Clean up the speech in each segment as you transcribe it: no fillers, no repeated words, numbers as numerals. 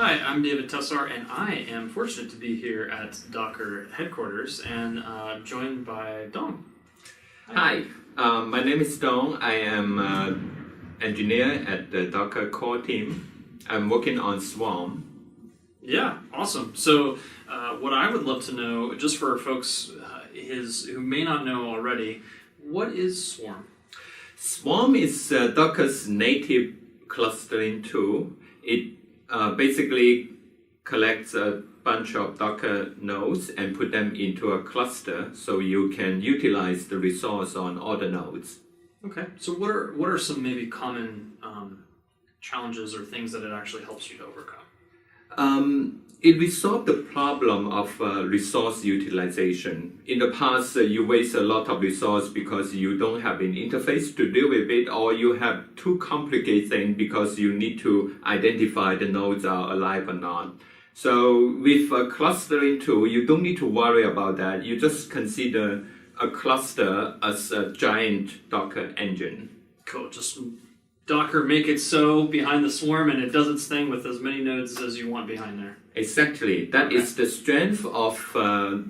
Hi, I'm David Tussar, and I am fortunate to be here at Docker headquarters and joined by Dong. Hi, my name is Dong. I am an engineer at the Docker core team. I'm working on Swarm. Yeah, awesome. So what I would love to know, just for folks who may not know already, what is Swarm? Swarm is Docker's native clustering tool. It basically collects a bunch of Docker nodes and put them into a cluster so you can utilize the resource on all the nodes. Okay, so what are some maybe common challenges or things that it actually helps you to overcome? It resolves the problem of resource utilization. In the past, you waste a lot of resource because you don't have an interface to deal with it, or you have too complicated things because you need to identify the nodes are alive or not. So with a clustering tool, you don't need to worry about that. You just consider a cluster as a giant Docker engine. Cool, just Docker make it so behind the Swarm and it does its thing with as many nodes as you want behind there. Exactly. That is the strength of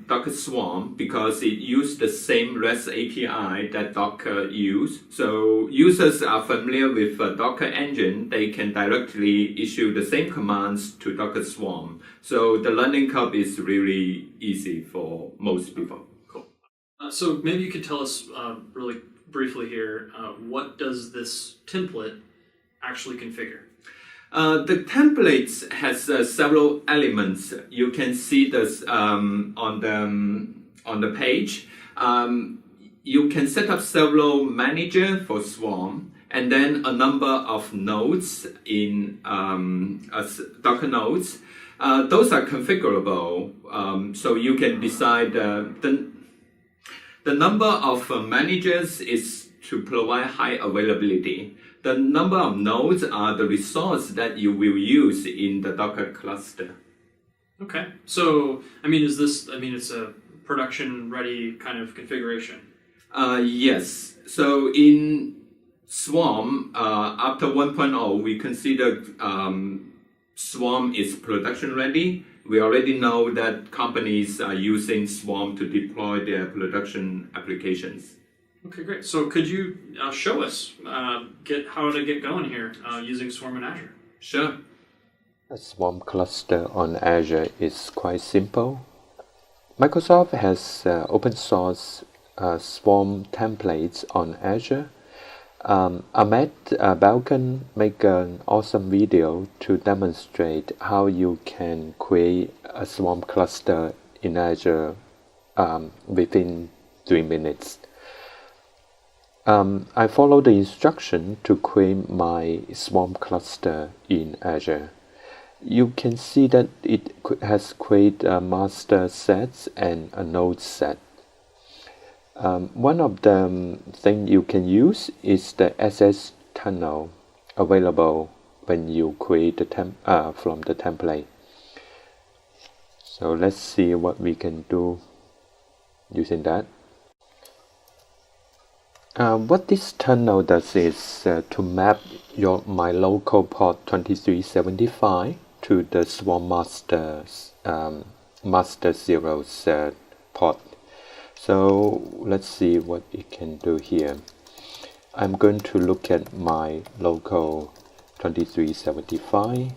Docker Swarm because it uses the same REST API that Docker uses. So users are familiar with Docker engine. They can directly issue the same commands to Docker Swarm. So the learning curve is really easy for most people. Cool. So maybe you could tell us really briefly here, what does this template actually configure? The template has several elements. You can see this on the page. You can set up several managers for Swarm, and then a number of nodes in Docker nodes. Those are configurable, so you can decide the number of managers is to provide high availability. The number of nodes are the resource that you will use in the Docker cluster. Okay. So, it's a production-ready kind of configuration? Yes. So in Swarm, after 1.0, we consider Swarm is production-ready. We already know that companies are using Swarm to deploy their production applications. Okay, great. So could you show us how to get going here using Swarm in Azure? Sure. A Swarm cluster on Azure is quite simple. Microsoft has open source Swarm templates on Azure. Ahmed Balkan made an awesome video to demonstrate how you can create a Swarm cluster in Azure within 3 minutes. I follow the instruction to create my Swarm cluster in Azure. You can see that it has created a master sets and a node set. One of the things you can use is the SS tunnel available when you create the from the template. So let's see what we can do using that. What this tunnel does is to map my local port 2375 to the Swarm master zeros port. So let's see what we can do here. I'm going to look at my local 2375.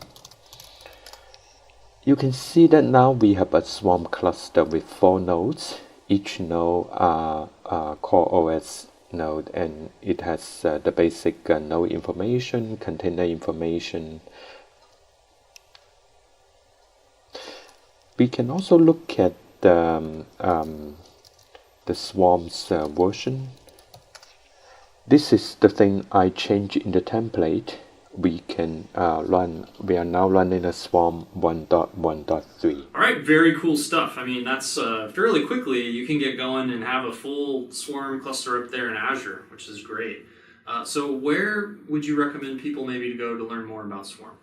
You can see that now we have a Swarm cluster with 4 nodes. Each node are Core OS node, and it has the basic node information, container information. We can also look at the Swarm's version. This is the thing I changed in the template. We are now running a Swarm 1.1.3. All right, very cool stuff. That's fairly quickly you can get going and have a full Swarm cluster up there in Azure, which is great. So where would you recommend people maybe to go to learn more about Swarm?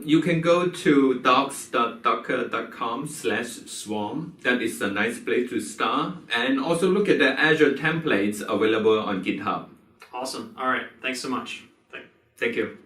You can go to docs.docker.com/swarm. That is a nice place to start. And also look at the Azure templates available on GitHub. Awesome. All right. Thanks so much. Thank you.